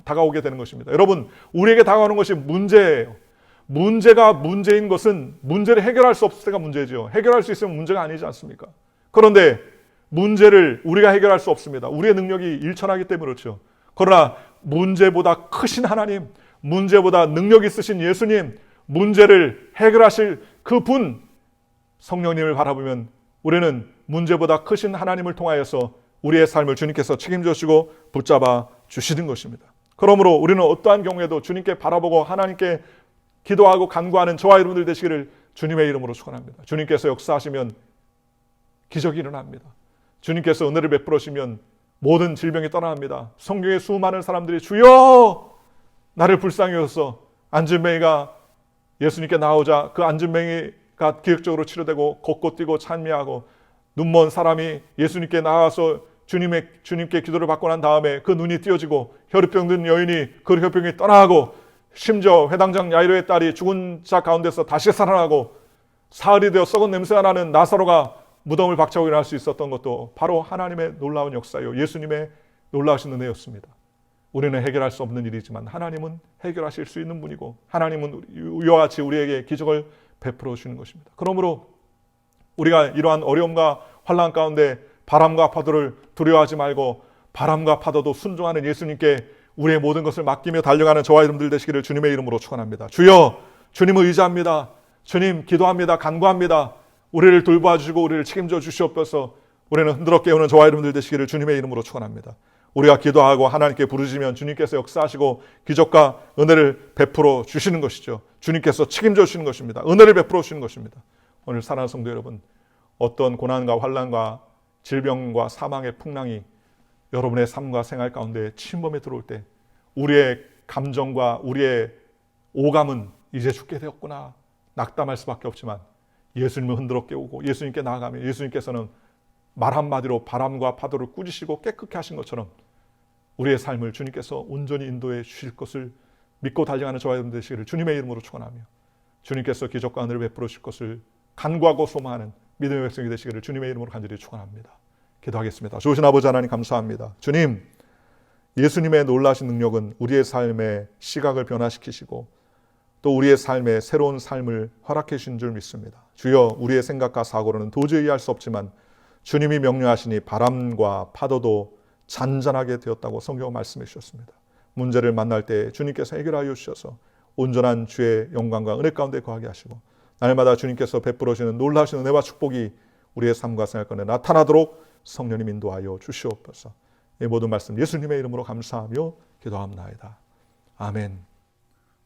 다가오게 되는 것입니다. 여러분, 우리에게 다가오는 것이 문제예요. 문제가 문제인 것은 문제를 해결할 수 없을 때가 문제죠. 해결할 수 있으면 문제가 아니지 않습니까? 그런데 문제를 우리가 해결할 수 없습니다. 우리의 능력이 일천하기 때문에 그렇죠. 그러나 문제보다 크신 하나님, 문제보다 능력 있으신 예수님, 문제를 해결하실 그 분 성령님을 바라보면 우리는 문제보다 크신 하나님을 통하여서 우리의 삶을 주님께서 책임져 주시고 붙잡아 주시는 것입니다. 그러므로 우리는 어떠한 경우에도 주님께 바라보고 하나님께 기도하고 간구하는 저와 여러분들 되시기를 주님의 이름으로 축원합니다. 주님께서 역사하시면 기적이 일어납니다. 주님께서 은혜를 베풀으시면 모든 질병이 떠납니다. 성경의 수많은 사람들이 주여 나를 불쌍히 여소서 안진뱅이가 예수님께 나오자 그 안진뱅이가 기적적으로 치료되고 걷고 뛰고 찬미하고 눈먼 사람이 예수님께 나와서 주님께 기도를 받고 난 다음에 그 눈이 띄어지고 혈우병 든 여인이 그 혈병이 떠나고 심지어 회당장 야이로의 딸이 죽은 자 가운데서 다시 살아나고 사흘이 되어 썩은 냄새가 나는 나사로가 무덤을 박차고 일어날 수 있었던 것도 바로 하나님의 놀라운 역사요 예수님의 놀라우신 은혜였습니다. 우리는 해결할 수 없는 일이지만 하나님은 해결하실 수 있는 분이고 하나님은 이와 같이 우리에게 기적을 베풀어 주시는 것입니다. 그러므로 우리가 이러한 어려움과 환난 가운데 바람과 파도를 두려워하지 말고 바람과 파도도 순종하는 예수님께 우리의 모든 것을 맡기며 달려가는 저와 여러분들 되시기를 주님의 이름으로 축원합니다. 주여 주님을 의지합니다. 주님 기도합니다. 간구합니다. 우리를 돌봐 주시고 우리를 책임져 주시옵소서. 우리는 흔들어 깨우는 저와 여러분들 되시기를 주님의 이름으로 축원합니다. 우리가 기도하고 하나님께 부르짖으면 주님께서 역사하시고 기적과 은혜를 베풀어 주시는 것이죠. 주님께서 책임져 주시는 것입니다. 은혜를 베풀어 주시는 것입니다. 오늘 사랑하는 성도 여러분, 어떤 고난과 환난과 질병과 사망의 풍랑이 여러분의 삶과 생활 가운데 침범해 들어올 때 우리의 감정과 우리의 오감은 이제 죽게 되었구나 낙담할 수밖에 없지만 예수님을 흔들어 깨우고 예수님께 나아가면 예수님께서는 말 한마디로 바람과 파도를 꾸짖으시고 깨끗게 하신 것처럼 우리의 삶을 주님께서 온전히 인도해 주실 것을 믿고 달려가는 저와 여러분 되시기를 주님의 이름으로 축원하며 주님께서 기적과 은혜를 베풀어 주실 것을 간구하고 소망하는 믿음의 백성이 되시기를 주님의 이름으로 간절히 축원합니다. 기도하겠습니다. 좋으신 아버지 하나님 감사합니다. 주님, 예수님의 놀라신 능력은 우리의 삶의 시각을 변화시키시고 또 우리의 삶에 새로운 삶을 허락해 주신 줄 믿습니다. 주여, 우리의 생각과 사고로는 도저히 이해할 수 없지만 주님이 명령하시니 바람과 파도도 잔잔하게 되었다고 성경은 말씀해 주셨습니다. 문제를 만날 때 주님께서 해결하여 주셔서 온전한 주의 영광과 은혜 가운데 거하게 하시고 날마다 주님께서 베풀어 주시는 놀라신 은혜와 축복이 우리의 삶과 생활 가운데 나타나도록 성령님 인도하여 주시옵소서. 이 모든 말씀 예수님의 이름으로 감사하며 기도합나이다. 아멘.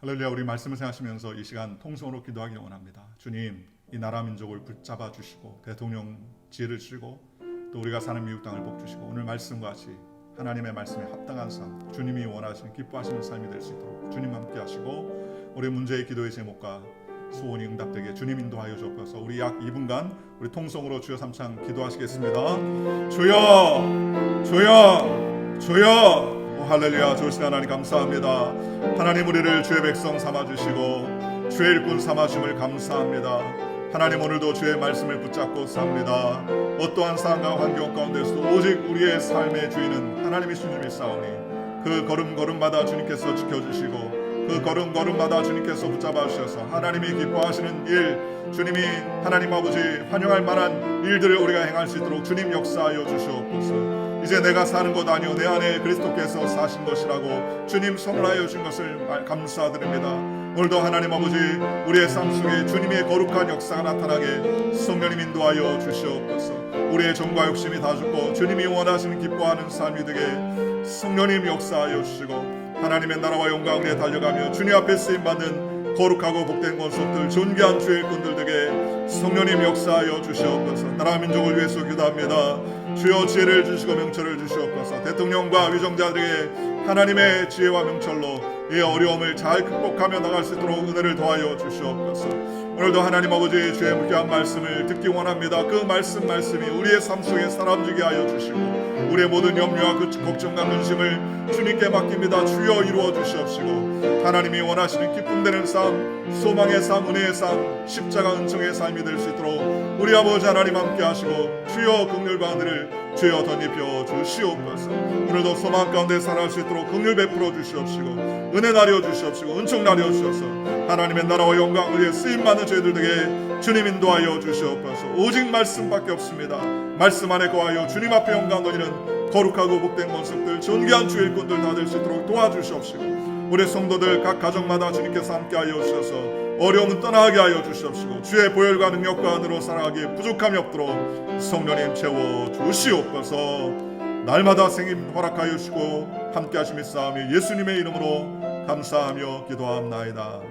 할렐루야. 우리 말씀을 생각하시면서 이 시간 통성으로 기도하기 원합니다. 주님, 이 나라 민족을 붙잡아 주시고 대통령 지혜를 주시고 또 우리가 사는 미국 땅을 복 주시고 오늘 말씀과 같이 하나님의 말씀에 합당한 삶, 주님이 원하시는 기뻐하시는 삶이 될 수 있도록 주님 함께 하시고 우리 문제의 기도의 제목과 소원이 응답되게 주님 인도하여 주옵소서. 우리 약 2분간 우리 통성으로 주여 삼창 기도하시겠습니다. 주여, 주여, 주여. 할렐루야. 좋으신 하나님 감사합니다. 하나님, 우리를 주의 백성 삼아주시고 주의 일꾼 삼아주심을 감사합니다. 하나님, 오늘도 주의 말씀을 붙잡고 삽니다. 어떠한 상황과 환경 가운데서도 오직 우리의 삶의 주인은 하나님이신 줄 믿사오니 그 걸음걸음마다 주님께서 지켜주시고 그 걸음걸음마다 주님께서 붙잡아 주셔서 하나님이 기뻐하시는 일, 주님이 하나님 아버지 환영할 만한 일들을 우리가 행할 수 있도록 주님 역사하여 주시옵소서. 이제 내가 사는 것 아니요 내 안에 그리스도께서 사신 것이라고 주님 선언하여 주신 것을 감사드립니다. 오늘도 하나님 아버지 우리의 삶 속에 주님의 거룩한 역사가 나타나게 성령님 인도하여 주시옵소서. 우리의 정과 욕심이 다 죽고 주님이 원하시는 기뻐하는 삶이 되게 성령님 역사하여 주시고 하나님의 나라와 영광에 달려가며 주님 앞에 쓰임받는 거룩하고 복된 권속들 존귀한 주의 일꾼들 되게 성령님 역사하여 주시옵소서. 나라 민족을 위해서 기도합니다. 주여 지혜를 주시고 명철을 주시옵소서. 대통령과 위정자들에게 하나님의 지혜와 명철로 이 어려움을 잘 극복하며 나갈 수 있도록 은혜를 더하여 주시옵소서. 오늘도 하나님 아버지 주의 무게한 말씀을 듣기 원합니다. 그 말씀이 우리의 삶 속에 사람지게 하여 주시고 우리의 모든 염려와 걱정과 근심을 주님께 맡깁니다. 주여 이루어 주시옵시고 하나님이 원하시는 기쁨되는 삶, 소망의 삶, 은혜의 삶, 십자가 은총의 삶이 될 수 있도록 우리 아버지 하나님 함께 하시고 주여 긍휼과 은혜를 주여 덧입혀 주시옵소서. 오늘도 소망 가운데 살아갈 수 있도록 긍휼 베풀어 주시옵시고 은혜 나려 주시옵시고 은총 나려 주셔서 하나님의 나라와 영광 의에 쓰임 많은 저희들 에게 주님 인도하여 주시옵소서. 오직 말씀밖에 없습니다. 말씀 안에 거하여 주님 앞에 영광 돌리는 거룩하고 복된 권속들 존귀한 주의 일꾼들 다 될 수 있도록 도와주시옵시고 우리 성도들 각 가정마다 주님께서 함께하여 주셔서 어려움은 떠나게 하여 주시옵시고 주의 보혈과 능력과 은혜로 살아가기에 부족함이 없도록 성령님 채워 주시옵소서. 날마다 생임 허락하여 주시고 함께하심이 싸움이 예수님의 이름으로 감사하며 기도합나이다.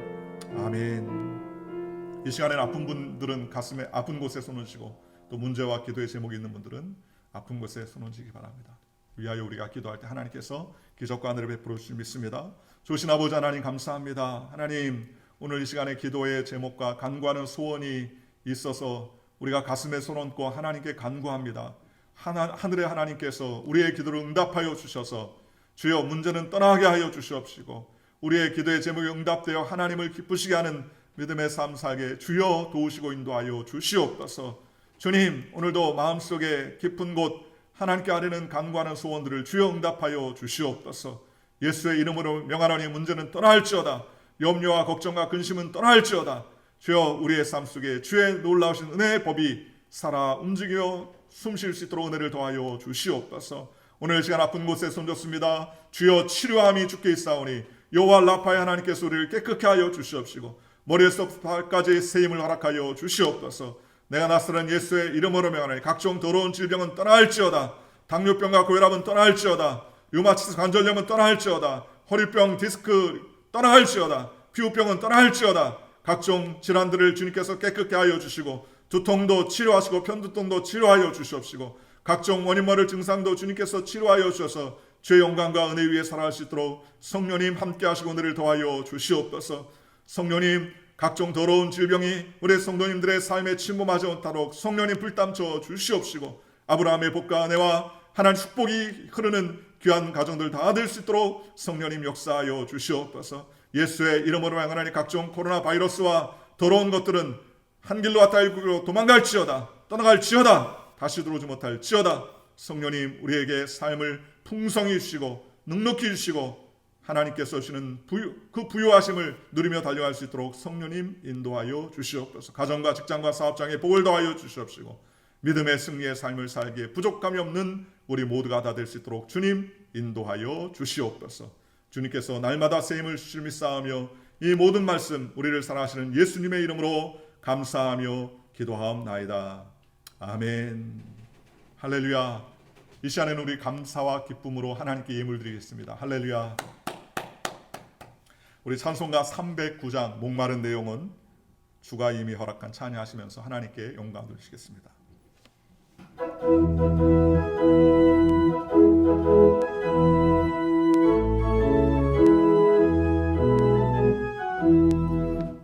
아멘. 이 시간에는 아픈 분들은 가슴에 아픈 곳에 손을 쥐고 또 문제와 기도의 제목이 있는 분들은 아픈 곳에 손을 쥐기 바랍니다. 위하여 우리가 기도할 때 하나님께서 기적과 은혜를 베풀어 주실 믿습니다. 좋으신 아버지 하나님 감사합니다. 하나님, 오늘 이 시간에 기도의 제목과 간구하는 소원이 있어서 우리가 가슴에 손 얹고 하나님께 간구합니다. 하늘의 하나님께서 우리의 기도를 응답하여 주셔서 주여 문제는 떠나게 하여 주시옵시고 우리의 기도의 제목이 응답되어 하나님을 기쁘시게 하는 믿음의 삶 살게 주여 도우시고 인도하여 주시옵소서. 주님, 오늘도 마음속에 깊은 곳 하나님께 아뢰는 간구하는 소원들을 주여 응답하여 주시옵소서. 예수의 이름으로 명하노니 문제는 떠날지어다. 염려와 걱정과 근심은 떠날지어다. 주여 우리의 삶 속에 주의 놀라우신 은혜의 법이 살아 움직여 숨쉴 수 있도록 은혜를 더하여 주시옵소서. 오늘 시간 아픈 곳에 손줬습니다. 주여 치료함이 주께 있사오니 여호와 라파의 하나님께서 우리를 깨끗게 하여 주시옵시고 머리에서 발까지 세임을 허락하여 주시옵소서. 내가 낯설은 예수의 이름으로 명하노니 각종 더러운 질병은 떠날지어다. 당뇨병과 고혈압은 떠날지어다. 류마티스 관절염은 떠날지어다. 허리병 디스크 떠날지어다. 피부병은 떠날지어다. 각종 질환들을 주님께서 깨끗게 하여 주시고 두통도 치료하시고 편두통도 치료하여 주시옵시고 각종 원인모를 증상도 주님께서 치료하여 주셔서 주의 영광과 은혜 위에 살아갈 수 있도록 성령님 함께 하시고 은혜를 더하여 주시옵소서. 성령님, 각종 더러운 질병이 우리 성도님들의 삶에 침범하지 않도록 성령님 불담쳐 주시옵시고 아브라함의 복과 은혜와 하나님 축복이 흐르는 귀한 가정들 다 될 수 있도록 성령님 역사하여 주시옵소서. 예수의 이름으로 명하노니 각종 코로나 바이러스와 더러운 것들은 한 길로 왔다 일구로 도망갈지어다 떠나갈지어다 다시 들어오지 못할지어다. 성령님 우리에게 삶을 풍성히 주시고 넉넉히 주시고 하나님께서 주시는 그 부요하심을 누리며 달려갈 수 있도록 성령님 인도하여 주시옵소서. 가정과 직장과 사업장에 복을 더하여 주시옵시고 믿음의 승리의 삶을 살기에 부족함이 없는 우리 모두가 다 될 수 있도록 주님 인도하여 주시옵소서. 주님께서 날마다 세임을 주실 믿사하며 이 모든 말씀 우리를 사랑하시는 예수님의 이름으로 감사하며 기도하옵나이다. 아멘. 할렐루야. 이 시간에는 우리 감사와 기쁨으로 하나님께 예물 드리겠습니다. 할렐루야. 우리 찬송가 309장 목마른 내용은 주가 이미 허락한 찬양하시면서 하나님께 영광 돌리시겠습니다.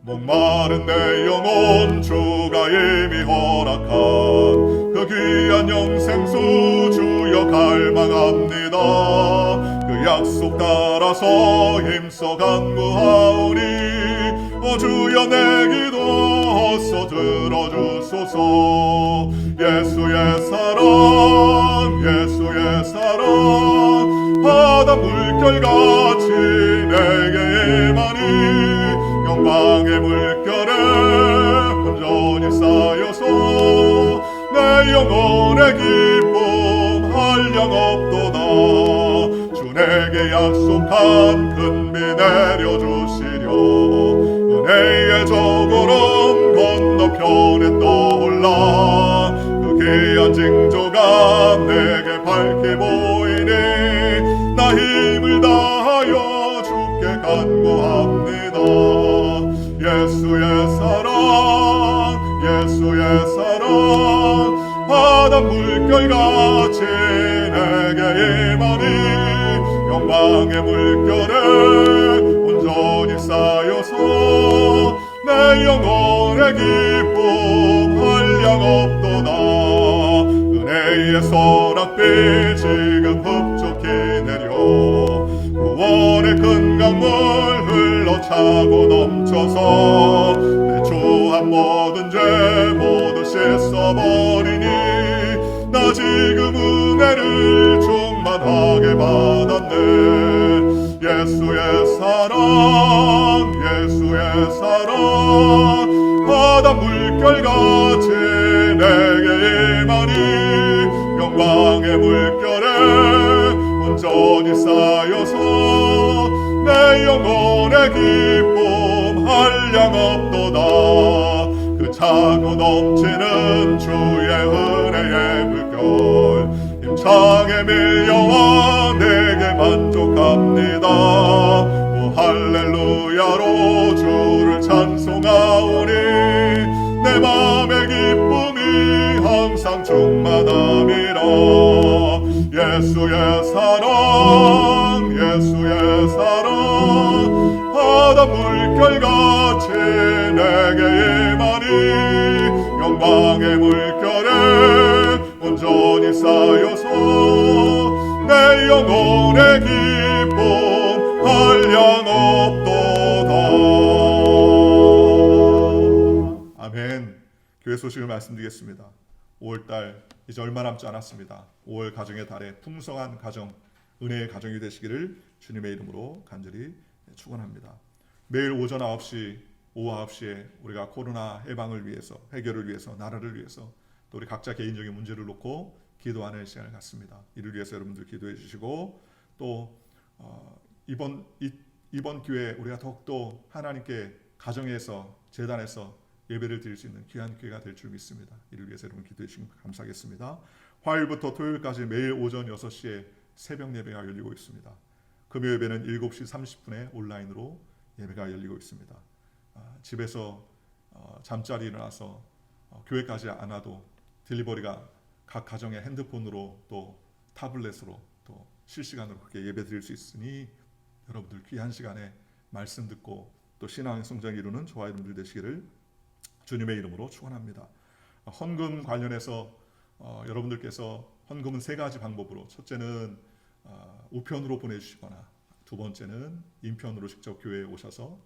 목마른 내 영혼 주가 이미 허락한 그 귀한 영생수 주여 갈망합니다. 그 약속 따라서 힘써 간구하오니 주여 내 기도 어서 들어주소서. 예수의 사랑 예수의 사랑 바다 물결같이 내게 임하니 영광의 물결에 온전히 쌓여서 내 영혼의 기쁨 한량 없도다. 주 내게 약속한 큰비 내려주시려 은혜의 저구름 건너편에 떠올라 그 귀한 징조가 내게 밝게 보이니 나 힘을 다하여 주께 간구합니다. 예수의 사랑 예수의 사랑 바다 물결같이 내게 임하니 영광의 물결에 온전히 쌓여서 내 영혼의 기쁨 한량 없도다. 은혜의 소낙비 지금 흡족히 내려 구원의 큰 강물 흘러차고 넘쳐서 내 주한 모든 죄 모두 씻어버리니 나 지금 은혜를 충만하게 받았네. 예수의 사랑 예수의 사랑 바다 물결같이 내게 임하니 영광의 물결에 온전히 쌓여서 내 영혼의 기쁨 한량 없도다. 그 차고 넘치는 주의 은혜의 물결 힘차게 밀려와 내게 만족합니다. 오 할렐루야로 주를 찬송하오니 내 맘의 기쁨이 항상 충만함이라. 예수의 사랑 예수의 사랑 바다 물결같이 내게 임하니 영광의 물결에 온전히 쌓여서 내 영혼의 기쁨 한량 없도다. 아멘. 교회 소식을 말씀드리겠습니다. 5월달 이제 얼마 남지 않았습니다. 5월 가정의 달에 풍성한 가정, 은혜의 가정이 되시기를 주님의 이름으로 간절히 축원합니다. 매일 오전 9시, 오후 9시에 우리가 코로나 해방을 위해서, 해결을 위해서, 나라를 위해서 또 우리 각자 개인적인 문제를 놓고 기도하는 시간을 갖습니다. 이를 위해서 여러분들 기도해 주시고 또 이번 기회에 우리가 더욱더 하나님께 가정에서 재단에서 예배를 드릴 수 있는 귀한 기회가 될 줄 믿습니다. 이를 위해서 여러분 기도해 주시면 감사하겠습니다. 화요일부터 토요일까지 매일 오전 6시에 새벽 예배가 열리고 있습니다. 금요 예배는 7시 30분에 온라인으로 예배가 열리고 있습니다. 집에서 잠자리 일어나서 교회까지 안 와도 딜리버리가 각 가정의 핸드폰으로 또 타블렛으로 또 실시간으로 그렇게 예배 드릴 수 있으니 여러분들 귀한 시간에 말씀 듣고 또 신앙의 성장 이루는 저와 여러분들 되시기를 주님의 이름으로 축원합니다. 헌금 관련해서 여러분들께서 헌금은 세 가지 방법으로, 첫째는 우편으로 보내주시거나 두 번째는 인편으로 직접 교회에 오셔서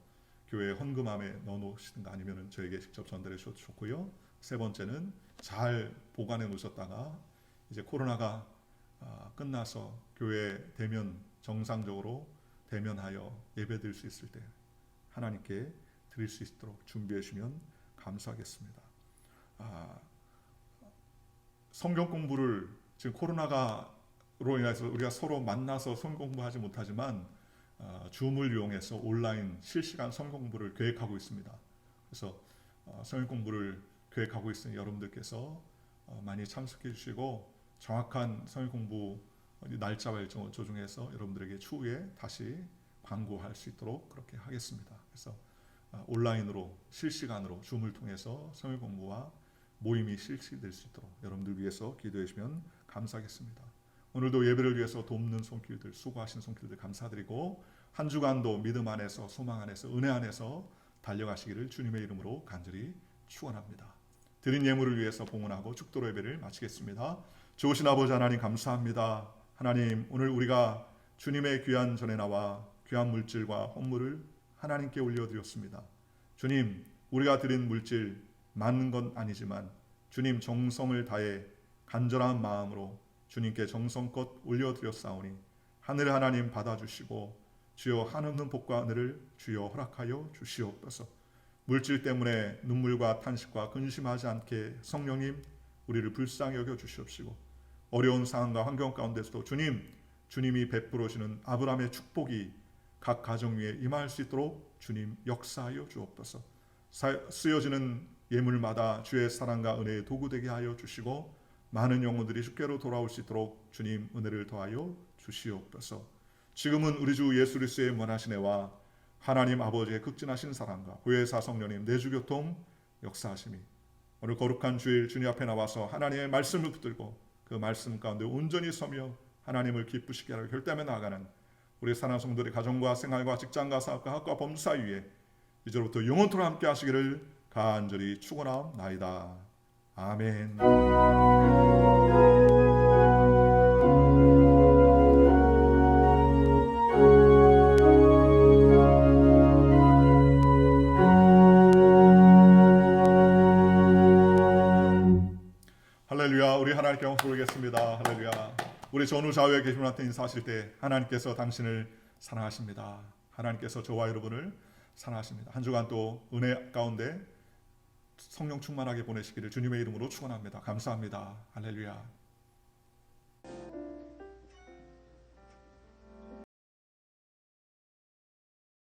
교회 헌금함에 넣어놓으시든가 아니면 저에게 직접 전달해 주셔도 좋고요. 세 번째는 잘 보관해 놓으셨다가 이제 코로나가 끝나서 교회 대면 정상적으로 대면하여 예배드릴 수 있을 때 하나님께 드릴 수 있도록 준비해 주시면 감사하겠습니다. 성경 공부를 지금 코로나로 인해서 우리가 서로 만나서 성경 공부하지 못하지만 줌을 이용해서 온라인 실시간 성경 공부를 계획하고 있습니다. 그래서 성경 공부를 계획하고 있으니 여러분들께서 많이 참석해 주시고 정확한 성경 공부 날짜와 일정을 조정해서 여러분들에게 추후에 다시 광고할 수 있도록 그렇게 하겠습니다. 그래서 온라인으로 실시간으로 줌을 통해서 성경 공부와 모임이 실시될 수 있도록 여러분들 위해서 기도해 주시면 감사하겠습니다. 오늘도 예배를 위해서 돕는 손길들, 수고하신 손길들 감사드리고 한 주간도 믿음 안에서 소망 안에서 은혜 안에서 달려가시기를 주님의 이름으로 간절히 축원합니다. 드린 예물을 위해서 봉헌하고 축도로 예배를 마치겠습니다. 좋으신 아버지 하나님 감사합니다. 하나님 오늘 우리가 주님의 귀한 전에 나와 귀한 물질과 헌물을 하나님께 올려드렸습니다. 주님 우리가 드린 물질 많은 건 아니지만 주님 정성을 다해 간절한 마음으로 주님께 정성껏 올려드렸사오니 하늘 하나님 받아주시고 주여 한없는 복과 은혜를 주여 허락하여 주시옵소서. 물질 때문에 눈물과 탄식과 근심하지 않게 성령님 우리를 불쌍히 여겨 주시옵시고 어려운 상황과 환경 가운데서도 주님이 베풀어 주시는 아브라함의 축복이 각 가정 위에 임할 수 있도록 주님 역사하여 주옵소서. 쓰여지는 예물마다 주의 사랑과 은혜의 도구 되게 하여 주시고 많은 영혼들이 주께로 돌아올 수 있도록 주님 은혜를 더하여 주시옵소서. 지금은 우리 주 예수 그리스도의 무한하신 애와 하나님 아버지의 극진하신 사랑과 구혜사 성령님 내주교통 역사하심이 오늘 거룩한 주일 주님 앞에 나와서 하나님의 말씀을 붙들고 그 말씀 가운데 온전히 서며 하나님을 기쁘시게 하려 결단에 나아가는 우리 사랑하는 성도들의 가정과 생활과 직장과 사업과 학과 범사 위에 이제부터 영원토록 함께 하시기를 간절히 축원하옵나이다. 아멘. 할렐루야. 우리 하나님께 영광 돌리겠습니다. 할렐루야. 우리 전후 좌우에 계신 분한테 인사하실 때 하나님께서 당신을 사랑하십니다. 하나님께서 저와 여러분을 사랑하십니다. 한 주간 또 은혜 가운데 성령 충만하게 보내시기를 주님의 이름으로 축원합니다. 감사합니다. 할렐루야.